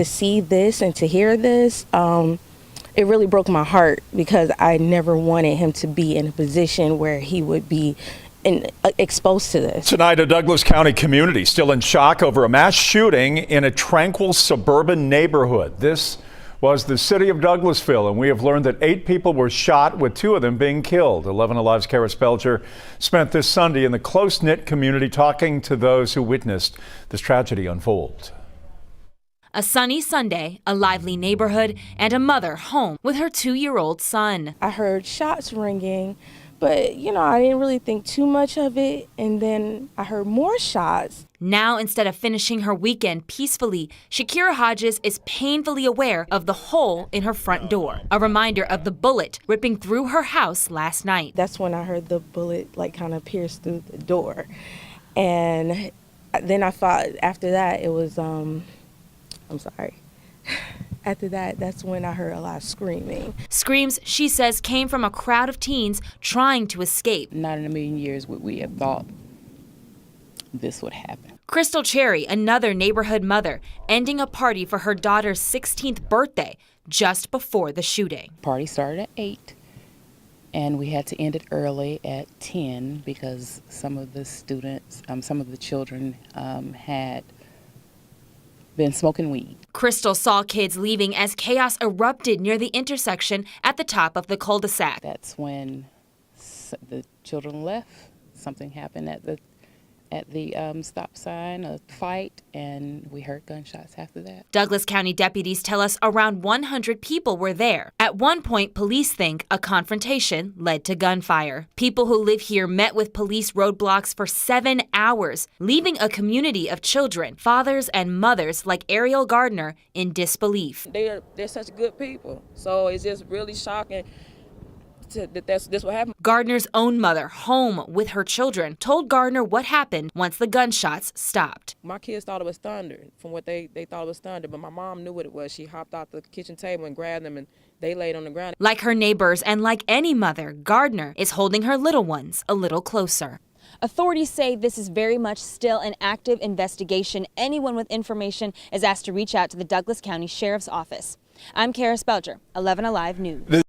to see this and to hear this, it really broke my heart because I never wanted him to be in a position where he would be exposed to this. Tonight, a Douglas County community still in shock over a mass shooting in a tranquil suburban neighborhood. This was the city of Douglasville, and we have learned that 8 people were shot, with 2 of them being killed. 11 Alive's Kara Spelcher spent this Sunday in the close-knit community talking to those who witnessed this tragedy unfold. A sunny Sunday, a lively neighborhood, and a mother home with her 2-year-old son. I heard shots ringing, but, I didn't really think too much of it. And then I heard more shots. Now, instead of finishing her weekend peacefully, Shakira Hodges is painfully aware of the hole in her front door, a reminder of the bullet ripping through her house last night. That's when I heard the bullet kind of pierce through the door. And then I thought after that it was, After that, that's when I heard a lot of screaming. Screams, she says, came from a crowd of teens trying to escape. Not in a million years would we have thought this would happen. Crystal Cherry, another neighborhood mother, ending a party for her daughter's 16th birthday just before the shooting. Party started at 8, and we had to end it early at 10 because some of the students, some of the children had been smoking weed. Crystal saw kids leaving as chaos erupted near the intersection at the top of the cul-de-sac. That's when the children left. Something happened at the stop sign, a fight, and we heard gunshots after that. Douglas County deputies tell us around 100 people were there. At one point, police think a confrontation led to gunfire. People who live here met with police roadblocks for 7 hours, leaving a community of children, fathers and mothers like Ariel Gardner in disbelief. They're such good people, so it's just really shocking that this what happened. Gardner's own mother, home with her children, told Gardner what happened once the gunshots stopped. My kids thought it was thunder, from what they thought it was thunder, but my mom knew what it was. She hopped out the kitchen table and grabbed them, and they laid on the ground. Like her neighbors and like any mother, Gardner is holding her little ones a little closer. Authorities say this is very much still an active investigation. Anyone with information is asked to reach out to the Douglas County Sheriff's Office. I'm Kara Spelcher, 11 Alive News.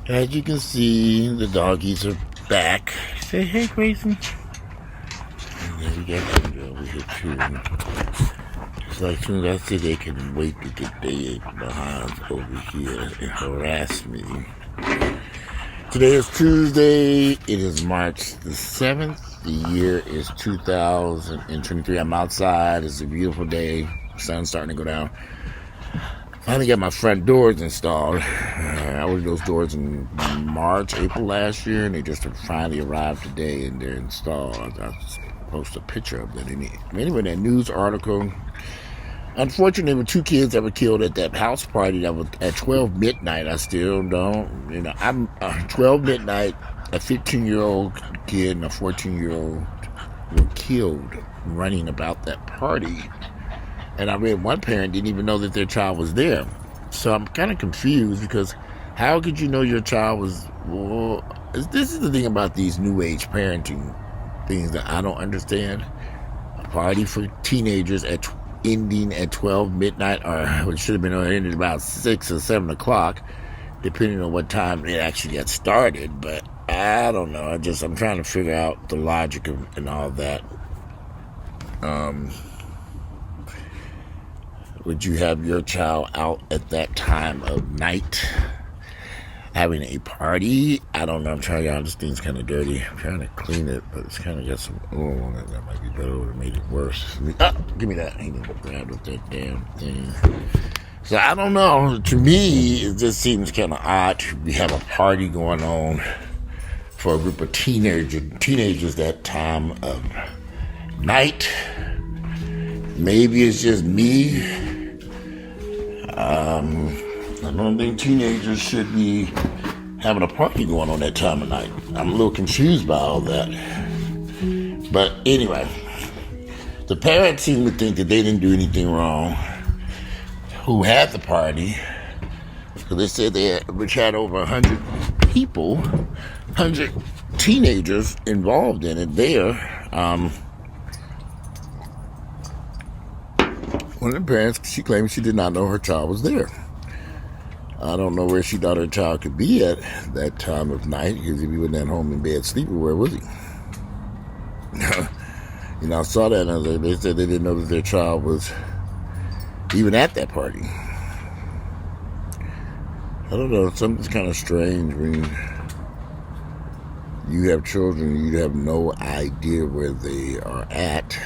As you can see, the doggies are back. Say hey, Grayson. And then we got Ginger over here too. Just like soon as I say they can wait to get their behinds over here and harass me. Today is Tuesday. It is March the 7th. The year is 2023. I'm outside. It's a beautiful day. The sun's starting to go down. Finally got my front doors installed. I ordered those doors in March, April last year, and they just finally arrived today, and they're installed. I'll post a picture of that. Anyway, that news article. Unfortunately, there were 2 kids that were killed at that house party that was at 12 midnight. I still don't, I'm 12 midnight, a 15-year-old kid and a 14-year-old were killed running about that party. And I read one parent didn't even know that their child was there. So I'm kind of confused because how could you know your child was... Well, this is the thing about these new age parenting things that I don't understand. A party for teenagers ending at 12 midnight, or it should have been ended about 6 or 7 o'clock, depending on what time it actually got started. But I don't know. I'm trying to figure out the logic and all that. would you have your child out at that time of night having a party? I don't know. I'm trying, y'all. This thing's kind of dirty. I'm trying to clean it, but it's kind of got some oil on it. That might be better. Would have made it worse. Give me that. He didn't grab with that damn thing. So I don't know. To me, it just seems kind of odd to have a party going on for a group of teenagers that time of night. Maybe it's just me. I don't think teenagers should be having a party going on that time of night. I'm a little confused by all that. But anyway, the parents seem to think that they didn't do anything wrong. Who had the party? Because they said which had over 100 people, 100 teenagers involved in it there. One of the parents, she claimed she did not know her child was there. I don't know where she thought her child could be at that time of night, because if he wasn't at home in bed sleeping, where was he? I saw that, and they said they didn't know that their child was even at that party. I don't know, something's kind of strange when you have children, you have no idea where they are at.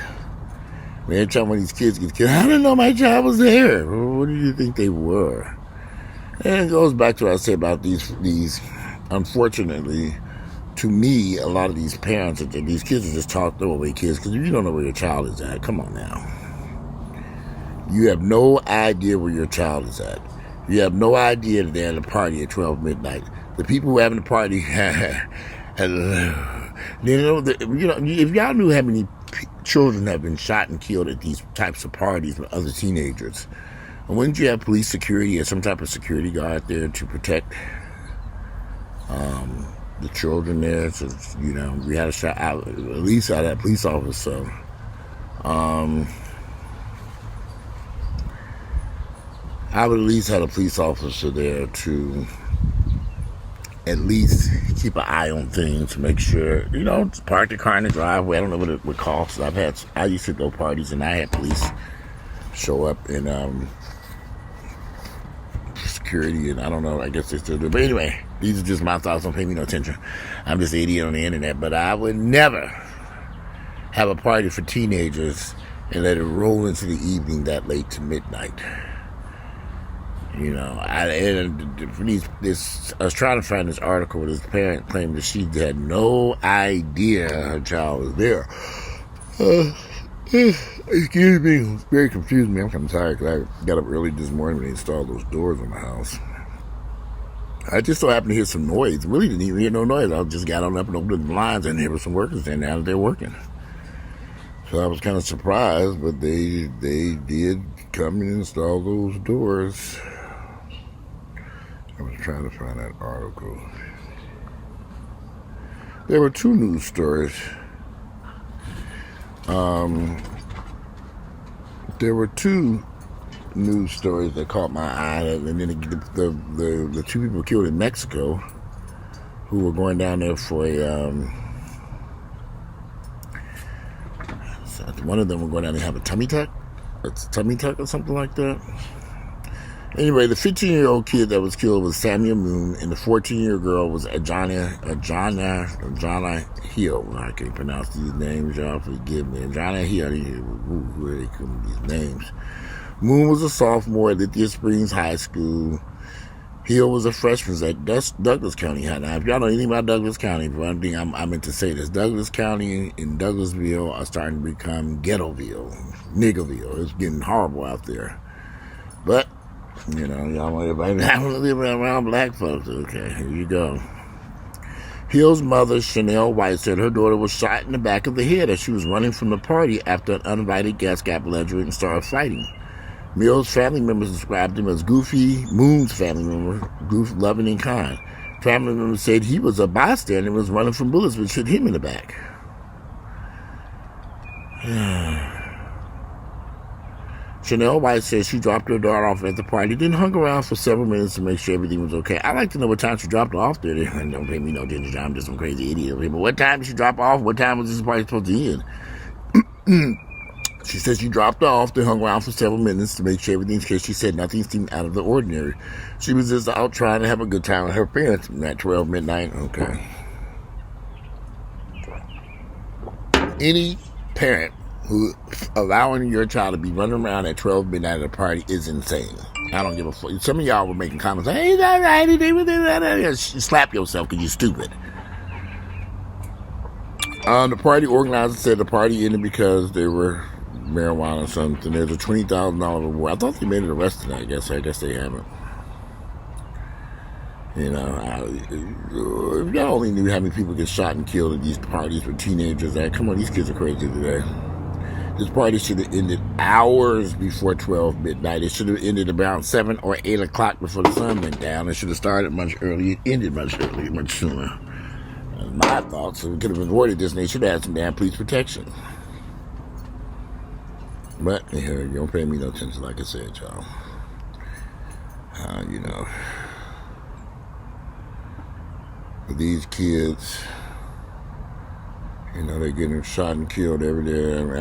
Every time when these kids get killed, I didn't know my child was there. What do you think they were? And it goes back to what I said about these unfortunately, to me, a lot of these parents, these kids are just throwaway kids, because if you don't know where your child is at, come on now. You have no idea where your child is at. You have no idea that they're at a party at 12 midnight. The people who are having the party, if y'all knew how many children have been shot and killed at these types of parties with other teenagers, wouldn't you have police security or some type of security guard there to protect the children there? So, we had a shot out, at least out of that police officer. I would at least have a police officer there to at least keep an eye on things to make sure, park the car in the driveway. I don't know what it would cost. I used to go parties and I had police show up and security, and I don't know, I guess they still do. But anyway, these are just my thoughts. Don't pay me no attention. I'm just an idiot on the internet. But I would never have a party for teenagers and let it roll into the evening that late to midnight. I was trying to find this article where this parent claimed that she had no idea her child was there. Excuse me, it's very confusing me. I'm kind of tired because I got up early this morning when they installed those doors on my house. I just so happened to hear some noise. Really didn't even hear no noise. I just got on up and opened the blinds, and there were some workers there now that they're working. So I was kind of surprised, but they did come and install those doors. I was trying to find that article. There were two news stories. There were two news stories that caught my eye, and then the two people killed in Mexico who were going down there for one of them were going down there to have a tummy tuck or something like that. Anyway, the 15-year-old kid that was killed was Samel Moon, and the 14-year girl was Ajanaye Hill. I can't pronounce these names, y'all forgive me. Ajanaye Hill, who are they calling these names? Moon was a sophomore at Lithia Springs High School. Hill was a freshman at Douglas County High. Now, if y'all know anything about Douglas County, for one thing, I meant to say this. Douglas County and Douglasville are starting to become ghettoville, niggerville. It's getting horrible out there. But y'all want everybody to live around black folks. Okay, here you go. Hill's mother, Chanel White, said her daughter was shot in the back of the head as she was running from the party after an uninvited guest got belligerent and started fighting. Mill's family members described him as goofy. Moon's family member, goof, loving, and kind. Family members said he was a bystander and was running from bullets which hit him in the back. Chanel White says she dropped her daughter off at the party, then hung around for several minutes to make sure everything was okay. I'd like to know what time she dropped her off there. Don't pay me no attention. I'm just some crazy idiot. But what time did she drop off? What time was this party supposed to end? She said she dropped off, then hung around for several minutes to make sure everything's clear. She said nothing seemed out of the ordinary. She was just out trying to have a good time with her parents at 12 midnight. Okay. Any parent who allowing your child to be running around at 12 midnight at a party is insane. I don't give a fuck. Some of y'all were making comments like, hey, that right? Slap yourself because you're stupid. The party organizer said the party ended because they were marijuana or something. There's a $20,000 reward. I thought they made it arrested. I guess they haven't. You know, if y'all only knew how many people get shot and killed at these parties with teenagers. Come on, these kids are crazy today. This party should have ended hours before 12 midnight. It should have ended around 7 or 8 o'clock before the sun went down. It should have started much earlier. It ended much earlier, much sooner. And my thoughts, so we could have avoided this, and they should have had some damn police protection. But you don't pay me no attention, like I said, y'all. You know, these kids, you know, they're getting shot and killed every day. And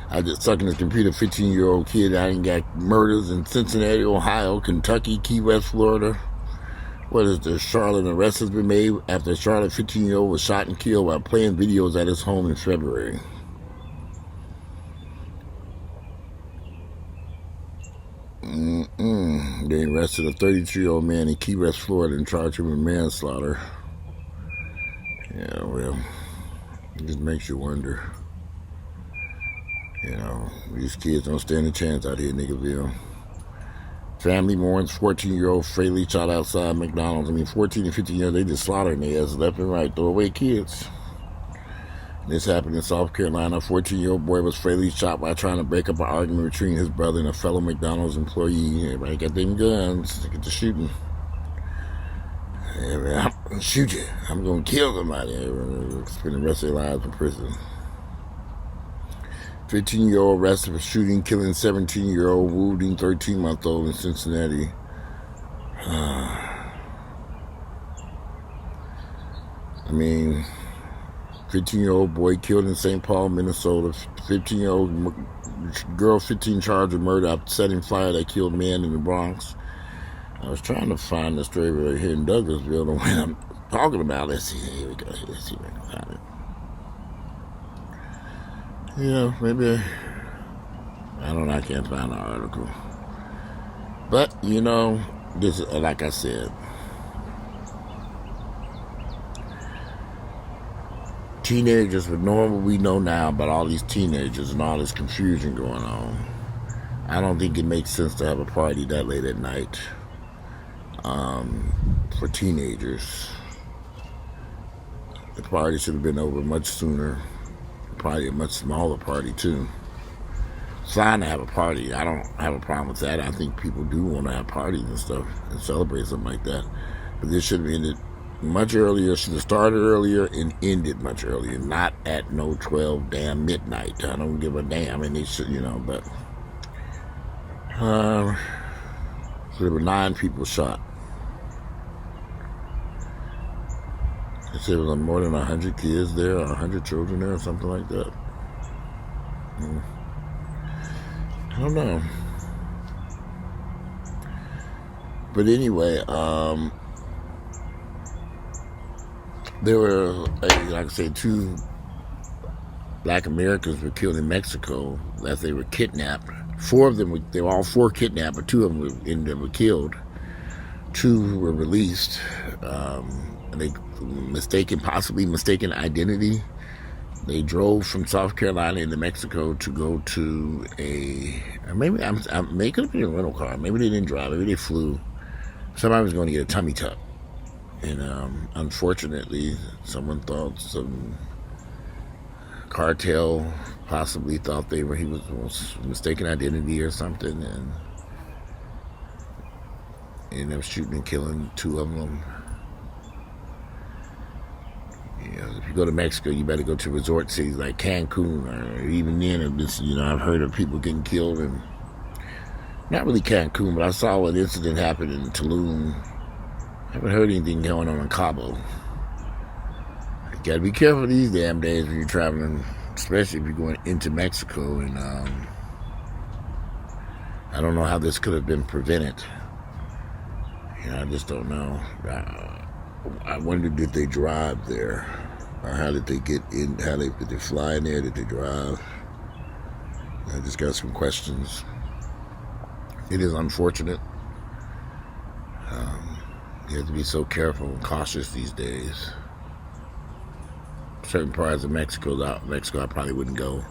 I just sucking this computer, 15-year-old kid. I ain't got murders in Cincinnati, Ohio, Kentucky, Key West, Florida. What is this? Charlotte arrest has been made after a Charlotte 15-year-old was shot and killed while playing videos at his home in February. They arrested a 32-year-old man in Key West, Florida, and charged him with manslaughter. Yeah, well, it just makes you wonder. You know, these kids don't stand a chance out here in Niggerville. Family mourns 14-year-old fatally shot outside McDonald's. I mean, 14 and 15 years, they just slaughtering their asses left and right. Throw away kids. This happened in South Carolina. A 14-year-old boy was fatally shot while trying to break up an argument between his brother and a fellow McDonald's employee. Everybody got them guns. Get to shooting. Yeah, man, I'm going to shoot you. I'm going to kill somebody. Spend the rest of their lives in prison. 15-year-old arrested for shooting, killing 17-year-old, wounding 13-month-old in Cincinnati. I mean, 15-year-old boy killed in St. Paul, Minnesota. 15-year-old girl, 15 charged with murder after setting fire that killed men in the Bronx. I was trying to find the story right here in Douglasville, the one I'm talking about. Let's see. Here we go. Let's see if I can find it. Yeah, maybe. I don't know. I can't find the article. But, you know, this is, like I said, teenagers, with knowing what we know now about all these teenagers and all this confusion going on, I don't think it makes sense to have a party that late at night for teenagers. The party should have been over much sooner. Probably a much smaller party too. It's fine to have a party. I don't have a problem with that. I think people do want to have parties and stuff and celebrate something like that. But this should have ended much earlier. Should have started earlier and ended much earlier. Not at no 12 damn midnight. I don't give a damn. And they should, you know. But so there were 9 people shot. They said there was more than 100 kids there, or 100 children there, or something like that. I don't know. But anyway, there were, like I say, 2 black Americans were killed in Mexico as they were kidnapped. 4 of them, they were all 4 kidnapped, but 2 of them were killed. 2 were released. And they possibly mistaken identity. They drove from South Carolina into Mexico to go to maybe it could have been a rental car. Maybe they didn't drive. Maybe they flew. Somebody was going to get a tummy tuck, and unfortunately, someone thought some cartel possibly thought he was mistaken identity or something, and ended up shooting and killing 2 of them. If you go to Mexico, you better go to resort cities like Cancun, or even then, I've heard of people getting killed in, not really Cancun, but I saw an incident happen in Tulum. I haven't heard anything going on in Cabo. Gotta be careful these damn days when you're traveling, especially if you're going into Mexico. And I don't know how this could have been prevented. I just don't know. I wonder, did they drive there? Or how did they get in? Did they fly in there? Did they drive? I just got some questions. It is unfortunate. You have to be so careful and cautious these days. Certain parts of Mexico I probably wouldn't go.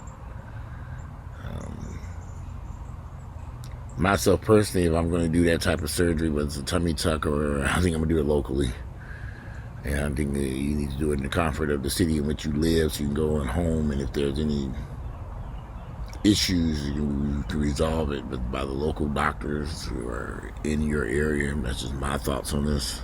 Myself personally, if I'm going to do that type of surgery, whether it's a tummy tuck or I think I'm going to do it locally. And I think that you need to do it in the comfort of the city in which you live, so you can go on home, and if there's any issues, you can resolve it by the local doctors who are in your area. That's just my thoughts on this.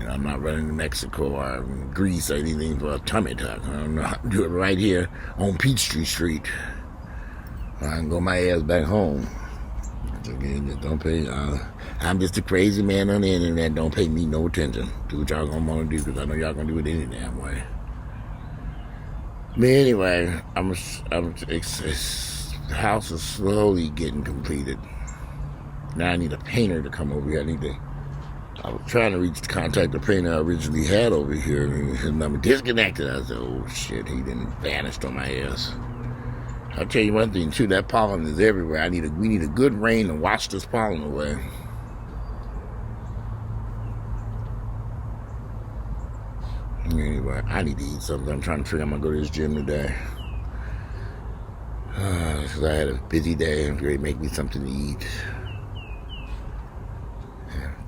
I'm not running to Mexico or Greece or anything for a tummy tuck. I'm not do it right here on Peachtree Street. I can go my ass back home. Again, just don't pay. I'm just a crazy man on the internet. Don't pay me no attention. Do what y'all gonna want to do, because I know y'all gonna do it any damn way. But anyway, the house is slowly getting completed. Now I need a painter to come over here. I was trying to contact the painter I originally had over here, and his number disconnected. I said, oh shit, he didn't vanished on my ass. I'll tell you one thing too, that pollen is everywhere. We need a good rain to wash this pollen away. Anyway, I need to eat something. I'm trying to figure out I'm going to go to this gym today. Because I had a busy day. I'm ready to make me something to eat.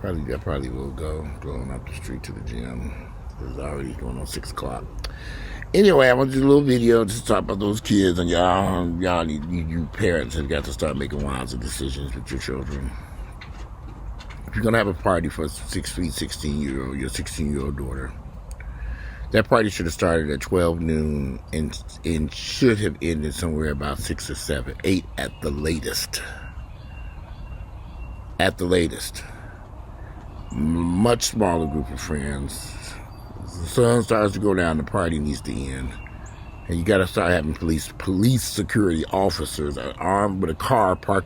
I probably will go. Going up the street to the gym. It's already going on 6 o'clock. Anyway, I want to do a little video to talk about those kids. And y'all need, you parents have got to start making wiser decisions with your children. If you're going to have a party for your 16-year-old daughter, that party should have started at 12 noon and should have ended somewhere about 6 or 7, 8 at the latest. At the latest. Much smaller group of friends. The sun starts to go down, the party needs to end. And you got to start having police security officers armed with a car parked